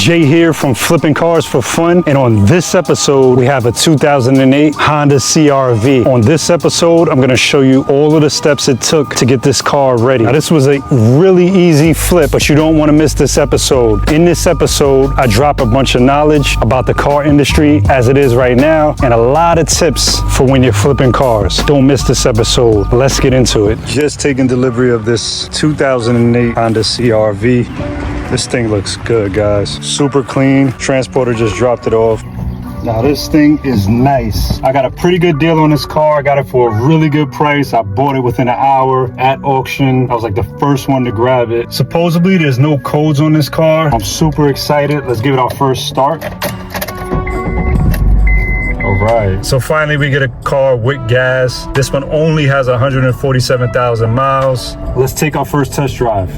Jay here from Flipping Cars for Fun, and on this episode we have a 2008 Honda CR-V. On this episode I'm going to show you all of the steps it took to get this car ready. Now this was a really easy flip, but you don't want to miss this episode. In this episode I drop a bunch of knowledge about the car industry as it is right now and a lot of tips for when you're flipping cars. Don't miss this episode. Let's get into it. Just taking delivery of this 2008 Honda CR-V. This thing looks good, guys. Super clean. Transporter just dropped it off. Now this thing is nice. I got a pretty good deal on this car. I got it for a really good price. I bought it within an hour at auction. I was like the first one to grab it. Supposedly there's no codes on this car. I'm super excited. Let's give it our first start. All right, so finally we get a car with gas. This one only has 147,000 miles. Let's take our first test drive.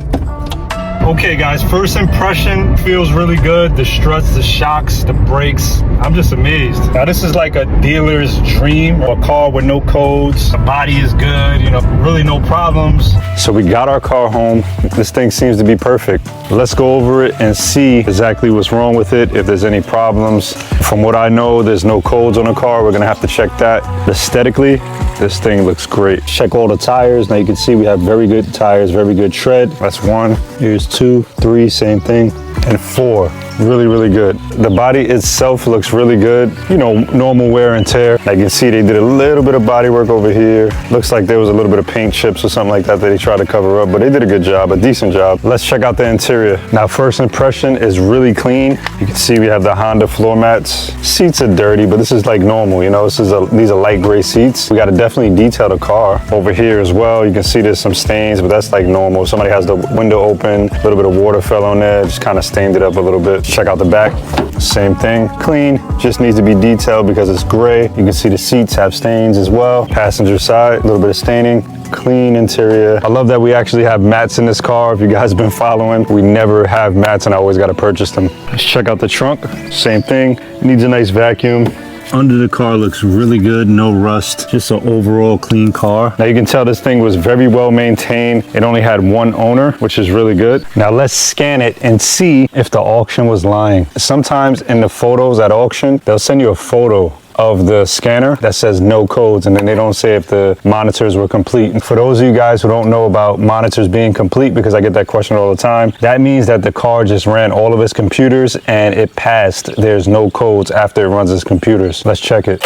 Okay guys, first impression feels really good. The struts, the shocks, the brakes, I'm just amazed. Now this is like a dealer's dream, a car with no codes. The body is good, you know, really no problems. So we got our car home. This thing seems to be perfect. Let's go over it and see exactly what's wrong with it, if there's any problems. From what I know, there's no codes on the car. We're gonna have to check that. Aesthetically, this thing looks great. Check all the tires. Now you can see we have very good tires, very good tread. That's one. Here's 2, 3, same thing. And 4, really good. The body itself looks really good. You know, normal wear and tear. I can see they did a little bit of body work over here. Looks like there was a little bit of paint chips or something like that that they tried to cover up, but they did a good job, a decent job. Let's check out the interior. Now, first impression is really clean. You can see we have the Honda floor mats. Seats are dirty, but this is like normal, you know, these are light gray seats. We got to definitely detail the car. Over here as well, you can see there's some stains, but that's like normal. Somebody has the window open, a little bit of water fell on there, just kind of stained it up a little bit. Check out the back, same thing, clean, just needs to be detailed because it's gray. You can see the seats have stains as well. Passenger side, a little bit of staining. Clean interior. I love that we actually have mats in this car. If you guys have been following, we never have mats and I always got to purchase them. Let's check out the trunk, same thing, needs a nice vacuum. Under the car looks really good, no rust, just an overall clean car. Now you can tell this thing was very well maintained. It only had one owner, which is really good. Now let's scan it and see if the auction was lying. Sometimes in the photos at auction, they'll send you a photo of the scanner that says no codes, and then they don't say if the monitors were complete. And for those of you guys who don't know about monitors being complete, because I get that question all the time, that means that the car just ran all of its computers and it passed. There's no codes after it runs its computers. Let's check it.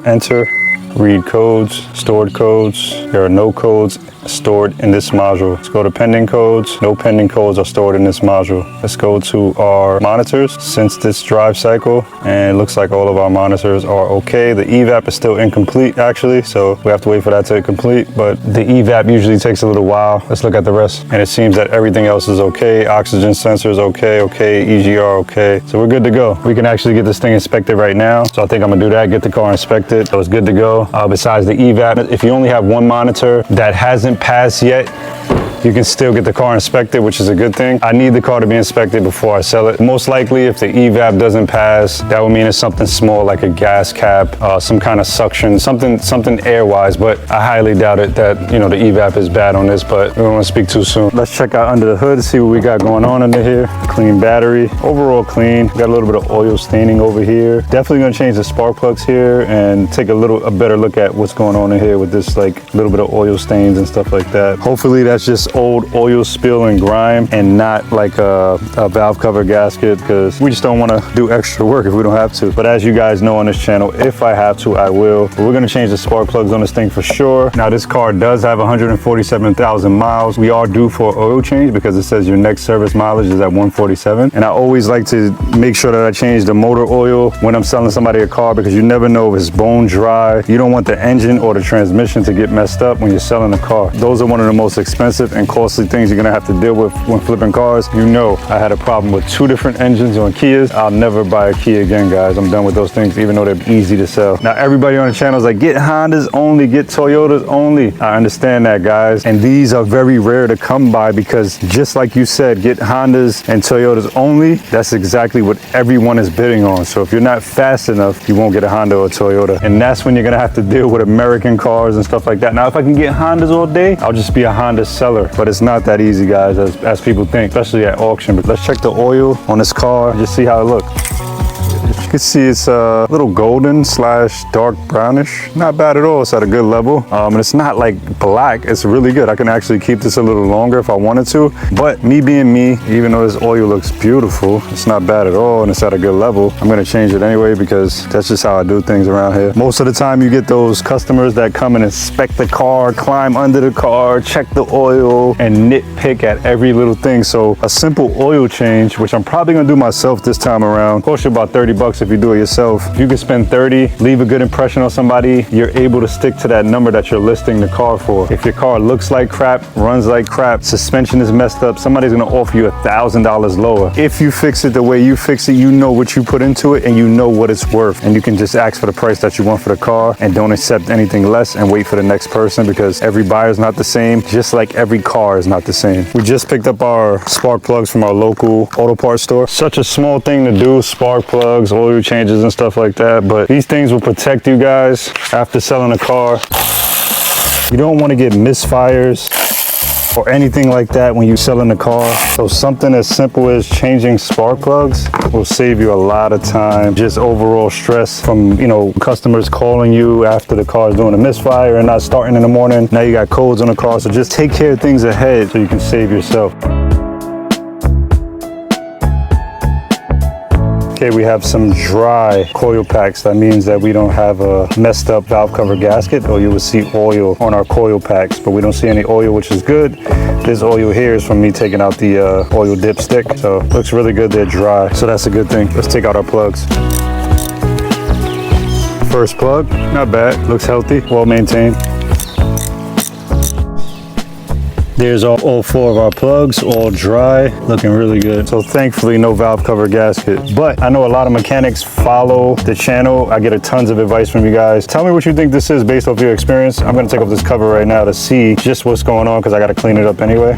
Enter, read codes, stored codes. There are no codes stored in this module. Let's go to pending codes. No pending codes are stored in this module. Let's go to our monitors since this drive cycle, and it looks like all of our monitors are okay. The EVAP is still incomplete actually, so we have to wait for that to complete, but the EVAP usually takes a little while. Let's look at the rest, and it seems that everything else is okay. Oxygen sensor is okay, EGR okay, so we're good to go. We can actually get this thing inspected right now, so I think I'm gonna do that, get the car inspected. So it's good to go. Besides the EVAP, if you only have one monitor that hasn't passed yet, you can still get the car inspected, which is a good thing. I need the car to be inspected before I sell it. Most likely, if the EVAP doesn't pass, that would mean it's something small like a gas cap, some kind of suction, something air-wise, but I highly doubt it that, you know, the EVAP is bad on this, but we don't want to speak too soon. Let's check out under the hood, see what we got going on under here. Clean battery, overall clean. Got a little bit of oil staining over here. Definitely gonna change the spark plugs here and take a better look at what's going on in here with this like little bit of oil stains and stuff like that. Hopefully that's just old oil spill and grime and not like a valve cover gasket, because we just don't want to do extra work if we don't have to. But as you guys know on this channel, if I have to, I will. But we're going to change the spark plugs on this thing for sure. Now this car does have 147,000 miles. We are due for oil change because it says your next service mileage is at 147. And I always like to make sure that I change the motor oil when I'm selling somebody a car, because you never know if it's bone dry. You don't want the engine or the transmission to get messed up when you're selling a car. Those are one of the most expensive and costly things you're gonna have to deal with when flipping cars. You know, I had a problem with 2 different engines on Kias. I'll never buy a Kia again, guys. I'm done with those things, even though they're easy to sell. Now, everybody on the channel is like, get Hondas only, get Toyotas only. I understand that, guys. And these are very rare to come by, because just like you said, get Hondas and Toyotas only. That's exactly what everyone is bidding on. So if you're not fast enough, you won't get a Honda or a Toyota. And that's when you're gonna have to deal with American cars and stuff like that. Now, if I can get Hondas all day, I'll just be a Honda seller. simpler, but it's not that easy, guys, as people think, especially at auction. But let's check the oil on this car and just see how it looks. You can see it's a little golden / dark brownish. Not bad at all. It's at a good level. And it's not like black. It's really good. I can actually keep this a little longer if I wanted to. But me being me, even though this oil looks beautiful, it's not bad at all and it's at a good level. I'm gonna change it anyway because that's just how I do things around here. Most of the time you get those customers that come and inspect the car, climb under the car, check the oil, and nitpick at every little thing. So a simple oil change, which I'm probably gonna do myself this time around, costs you about 30 bucks if you do it yourself. If you can spend 30, leave a good impression on somebody, you're able to stick to that number that you're listing the car for. If your car looks like crap, runs like crap, suspension is messed up, somebody's gonna offer you $1,000 lower. If you fix it the way you fix it, you know what you put into it and you know what it's worth. And you can just ask for the price that you want for the car and don't accept anything less and wait for the next person, because every buyer is not the same, just like every car is not the same. We just picked up our spark plugs from our local auto parts store. Such a small thing to do, spark plugs, oil changes and stuff like that, but these things will protect you guys after selling a car. You don't want to get misfires or anything like that when you're selling a car. So something as simple as changing spark plugs will save you a lot of time, just overall stress from, you know, customers calling you after the car is doing a misfire and not starting in the morning. Now you got codes on the car, so just take care of things ahead so you can save yourself. Okay, we have some dry coil packs. That means that we don't have a messed up valve cover gasket, or you will see oil on our coil packs, but we don't see any oil, which is good. This oil here is from me taking out the oil dipstick, so looks really good. They're dry, so that's a good thing. Let's take out our plugs. First plug, not bad, looks healthy, well maintained. There's all 4 of our plugs, all dry, looking really good. So thankfully, no valve cover gasket. But I know a lot of mechanics follow the channel. I get a tons of advice from you guys. Tell me what you think this is based off your experience. I'm gonna take off this cover right now to see just what's going on, because I gotta clean it up anyway.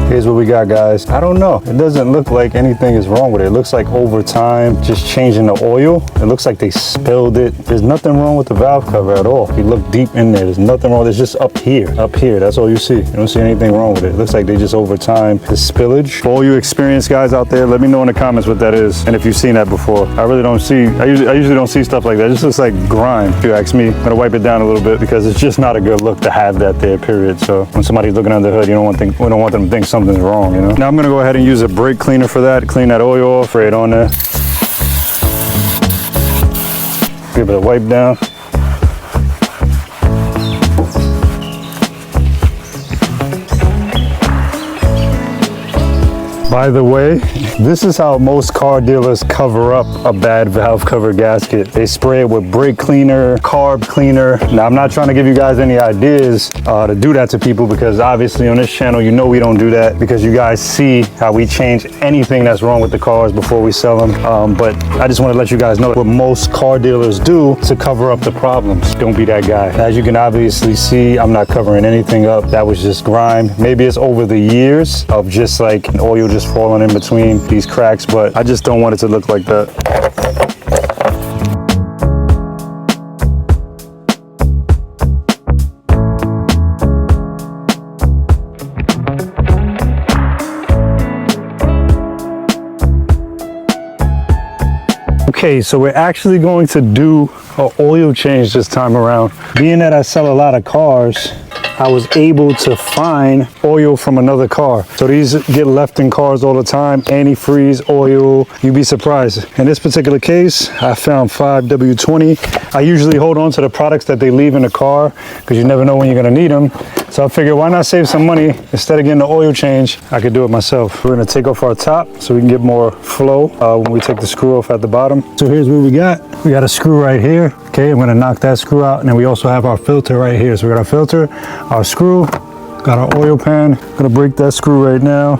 Here's what we got, guys. I don't know. It doesn't look like anything is wrong with it. It looks like over time, just changing the oil, it looks like they spilled it. There's nothing wrong with the valve cover at all. If you look deep in there, there's nothing wrong. There's just up here. That's all you see. You don't see anything wrong with it. It looks like they just over time, the spillage. For all you experienced guys out there, let me know in the comments what that is and if you've seen that before. I really don't see, I usually don't see stuff like that. It just looks like grime. If you ask me, I'm gonna wipe it down a little bit because it's just not a good look to have that there, period. So when somebody's looking under the hood, we don't want them to think something's wrong, you know? Now I'm gonna go ahead and use a brake cleaner for that, clean that oil off right on there. Give it a wipe down. By the way, this is how most car dealers cover up a bad valve cover gasket. They spray it with brake cleaner, carb cleaner. Now, I'm not trying to give you guys any ideas to do that to people, because obviously on this channel, you know we don't do that, because you guys see how we change anything that's wrong with the cars before we sell them. But I just want to let you guys know what most car dealers do to cover up the problems. Don't be that guy. As you can obviously see, I'm not covering anything up. That was just grime. Maybe it's over the years of just like an oil just falling in between these cracks, but I just don't want it to look like that. Okay, so we're actually going to do an oil change this time around. Being that I sell a lot of cars, I was able to find oil from another car. So these get left in cars all the time. Antifreeze oil, you'd be surprised. In this particular case, I found 5W20. I usually hold on to the products that they leave in the car because you never know when you're gonna need them. So I figured, why not save some money? Instead of getting the oil change, I could do it myself. We're gonna take off our top so we can get more flow when we take the screw off at the bottom. So here's what we got. We got a screw right here. Okay, I'm gonna knock that screw out, and then we also have our filter right here. So we got our filter, our screw, got our oil pan. Gonna break that screw right now.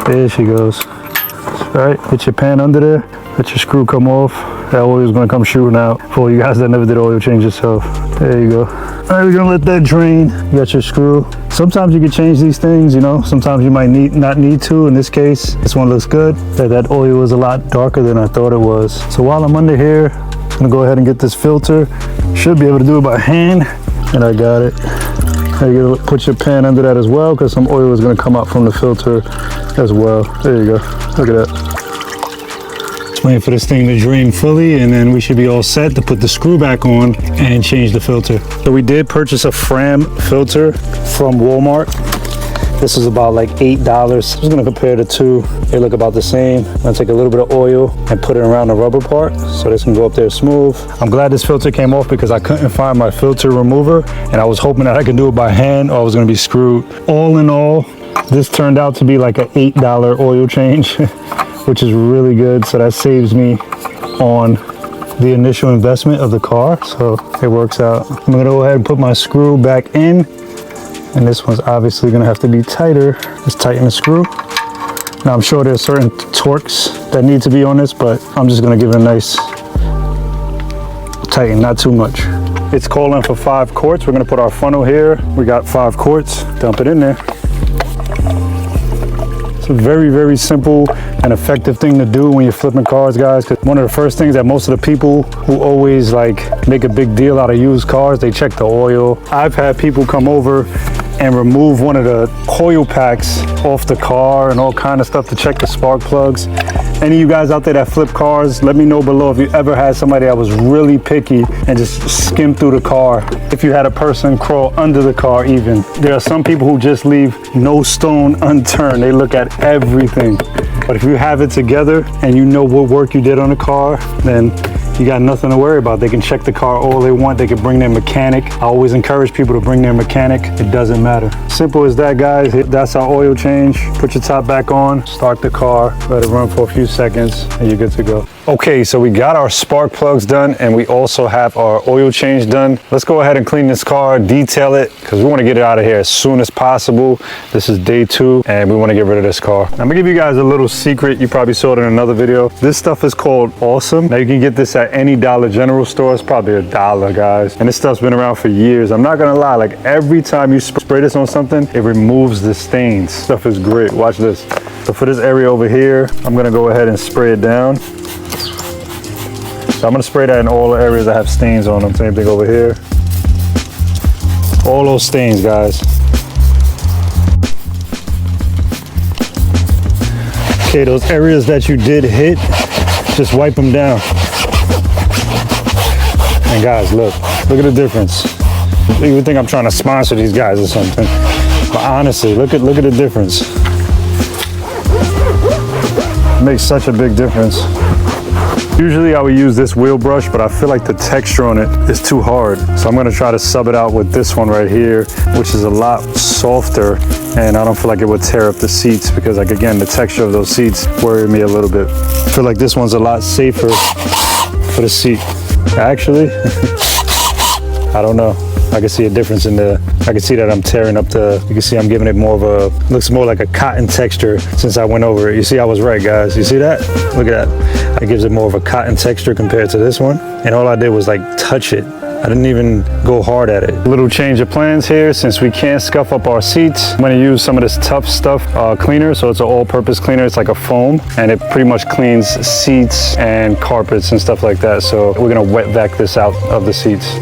There she goes. All right, get your pan under there, let your screw come off. That oil is gonna come shooting out. For you guys that never did oil change yourself. There you go. All right, we're gonna let that drain. You got your screw. Sometimes you can change these things, you know. Sometimes you might not need to. In this case, this one looks good. That oil is a lot darker than I thought it was. So while I'm under here, I'm gonna go ahead and get this filter. Should be able to do it by hand, and I got it. And you put your pan under that as well, because some oil is going to come out from the filter as well. There you go. Look at that. Just waiting for this thing to drain fully, and then we should be all set to put the screw back on and change the filter. So we did purchase a Fram filter from Walmart. This is about like $8. I'm just gonna compare the two. They look about the same. I'm gonna take a little bit of oil and put it around the rubber part so this can go up there smooth. I'm glad this filter came off because I couldn't find my filter remover, and I was hoping that I could do it by hand or I was gonna be screwed. All in all, this turned out to be like an $8 oil change, which is really good. So that saves me on the initial investment of the car. So it works out. I'm gonna go ahead and put my screw back in. And this one's obviously gonna have to be tighter. Just tighten the screw. Now I'm sure there's certain torques that need to be on this, but I'm just gonna give it a nice tighten, not too much. It's calling for 5 quarts. We're gonna put our funnel here. We got 5 quarts, dump it in there. It's a very, very simple and effective thing to do when you're flipping cars, guys, because one of the first things that most of the people who always like make a big deal out of used cars, they check the oil. I've had people come over and remove one of the coil packs off the car and all kind of stuff to check the spark plugs. Any of you guys out there that flip cars, let me know below if you ever had somebody that was really picky and just skimmed through the car. If you had a person crawl under the car even. There are some people who just leave no stone unturned. They look at everything. But if you have it together and you know what work you did on the car, then you got nothing to worry about. They can check the car all they want. They can bring their mechanic. I always encourage people to bring their mechanic. It doesn't matter. Simple as that, guys. That's our oil change. Put your top back on, start the car, let it run for a few seconds, and you're good to go. Okay, so we got our spark plugs done, and we also have our oil change done. Let's go ahead and clean this car, detail it, because we want to get it out of here as soon as possible. This is day 2, and we want to get rid of this car. I'm gonna give you guys a little secret. You probably saw it in another video. This stuff is called Awesome. Now you can get this at any Dollar General store. It's probably $1, guys. And this stuff's been around for years. I'm not gonna lie, like every time you spray this on something, it removes the stains. Stuff is great. Watch this. So for this area over here, I'm gonna go ahead and spray it down. So I'm gonna spray that in all the areas that have stains on them. Same thing over here. All those stains, guys. Okay, those areas that you did hit, just wipe them down. And guys, look at the difference. You would think I'm trying to sponsor these guys or something, but honestly, look at the difference. It makes such a big difference. Usually I would use this wheel brush, but I feel like the texture on it is too hard. So I'm gonna try to sub it out with this one right here, which is a lot softer, and I don't feel like it would tear up the seats because, like, again, the texture of those seats worry me a little bit. I feel like this one's a lot safer for the seat. Actually, I don't know. I can see a difference in I can see that I'm tearing up you can see I'm giving it more of looks more like a cotton texture since I went over it. You see, I was right, guys. You see that? Look at that. It gives it more of a cotton texture compared to this one. And all I did was like touch it. I didn't even go hard at it. Little change of plans here. Since we can't scuff up our seats, I'm gonna use some of this Tough Stuff cleaner. So it's an all-purpose cleaner. It's like a foam, and it pretty much cleans seats and carpets and stuff like that. So we're gonna wet vac this out of the seats.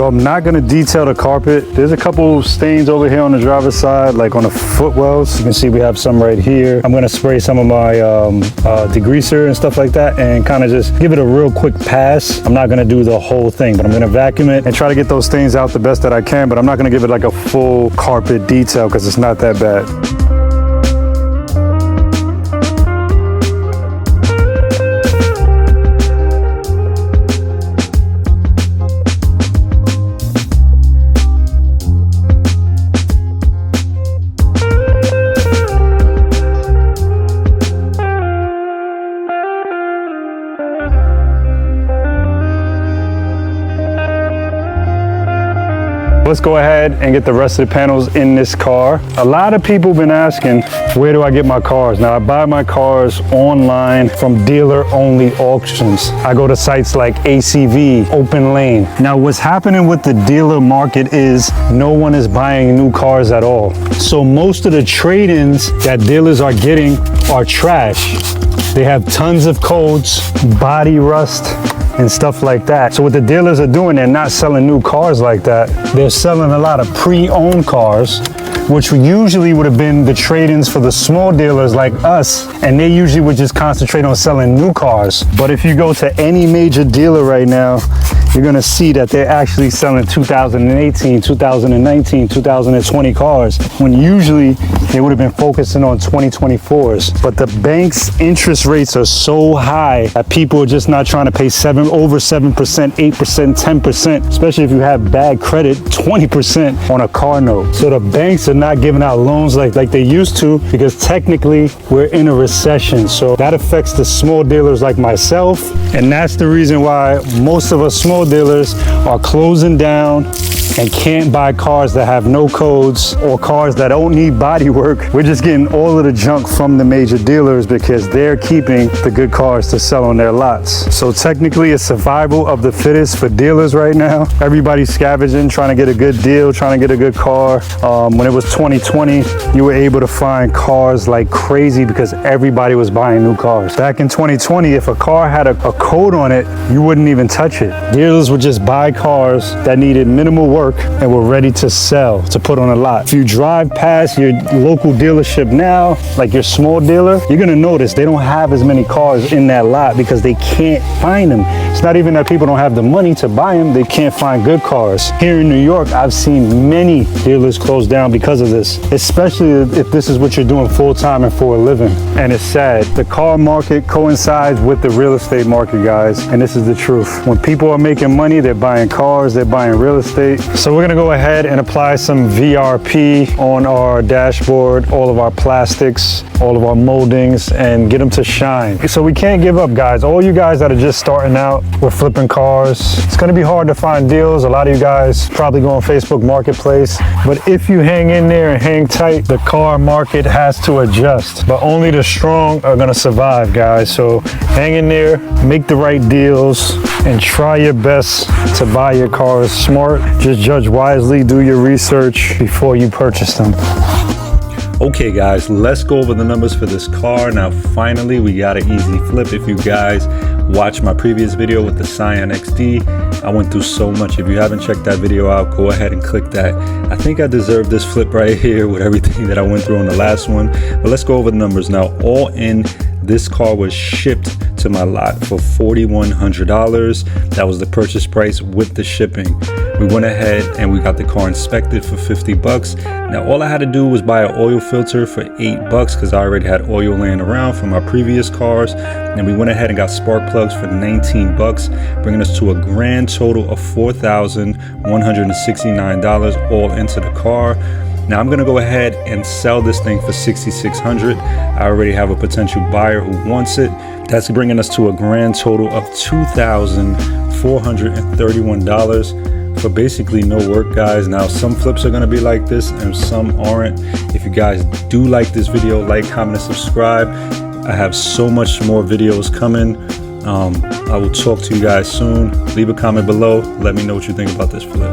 So I'm not gonna detail the carpet. There's a couple stains over here on the driver's side, like on the footwells. You can see we have some right here. I'm gonna spray some of my degreaser and stuff like that and kind of just give it a real quick pass. I'm not gonna do the whole thing, but I'm gonna vacuum it and try to get those stains out the best that I can, but I'm not gonna give it like a full carpet detail because it's not that bad. let's go ahead and get the rest of the panels in this car. A lot of people been asking, where do I get my cars? Now, I buy my cars online from dealer-only auctions. I go to sites like ACV, Open Lane. Now, what's happening with the dealer market is no one is buying new cars at all. So most of the trade-ins that dealers are getting are trash. They have tons of codes, body rust, and stuff like that. So what the dealers are doing, they're not selling new cars like that. They're selling a lot of pre-owned cars, which usually would have been the trade-ins for the small dealers like us, and they usually would just concentrate on selling new cars. But if you go to any major dealer right now, you're gonna see that they're actually selling 2018, 2019, 2020 cars, when usually they would have been focusing on 2024s. But the bank's interest rates are so high that people are just not trying to pay over 7%, 8%, 10%, especially if you have bad credit, 20% on a car note. So the banks are not giving out loans like they used to, because technically we're in a recession. So that affects the small dealers like myself. And that's the reason why most of us small dealers are closing down and can't buy cars that have no codes or cars that don't need body work. We're just getting all of the junk from the major dealers because they're keeping the good cars to sell on their lots. So technically it's survival of the fittest for dealers right now. Everybody's scavenging, trying to get a good deal, trying to get a good car. When it was 2020, you were able to find cars like crazy because everybody was buying new cars. Back in 2020, if a car had a code on it, you wouldn't even touch it. Dealers would just buy cars that needed minimal work and were ready to sell, to put on a lot. If you drive past your local dealership now, like your small dealer, you're gonna notice they don't have as many cars in that lot because they can't find them. It's not even that people don't have the money to buy them, they can't find good cars. Here in New York, I've seen many dealers close down because of this, especially if this is what you're doing full-time and for a living. And it's sad. The car market coincides with the real estate market, guys, and this is the truth. When people are making money, they're buying cars, they're buying real estate. So we're gonna go ahead and apply some VRP on our dashboard, all of our plastics, all of our moldings, and get them to shine. So we can't give up, guys. All you guys that are just starting out with flipping cars, it's gonna be hard to find deals. A lot of you guys probably go on Facebook Marketplace, but if you hang in there and hang tight, the car market has to adjust, but only the strong are gonna survive, guys. So hang in there, make the right deals, and try your best to buy your cars smart. Just judge wisely, do your research before you purchase them. Okay guys, let's go over the numbers for this car. Now finally we got an easy flip. If you guys watched my previous video with the Scion XD, I went through so much. If you haven't checked that video out, go ahead and click that. I think I deserve this flip right here with everything that I went through on the last one. But let's go over the numbers now. All in, this car was shipped to my lot for $4,100. That was the purchase price with the shipping. We went ahead and we got the car inspected for 50 bucks. Now all I had to do was buy an oil filter for 8 bucks because I already had oil laying around from my previous cars. And we went ahead and got spark plugs for 19 bucks, bringing us to a grand total of $4,169 all into the car. Now I'm gonna go ahead and sell this thing for $6,600. I already have a potential buyer who wants it. That's bringing us to a grand total of $2,431 for basically no work, guys. Now some flips are gonna be like this and some aren't. If you guys do like this video, like, comment, and subscribe. I have so much more videos coming. I will talk to you guys soon. Leave a comment below. Let me know what you think about this flip.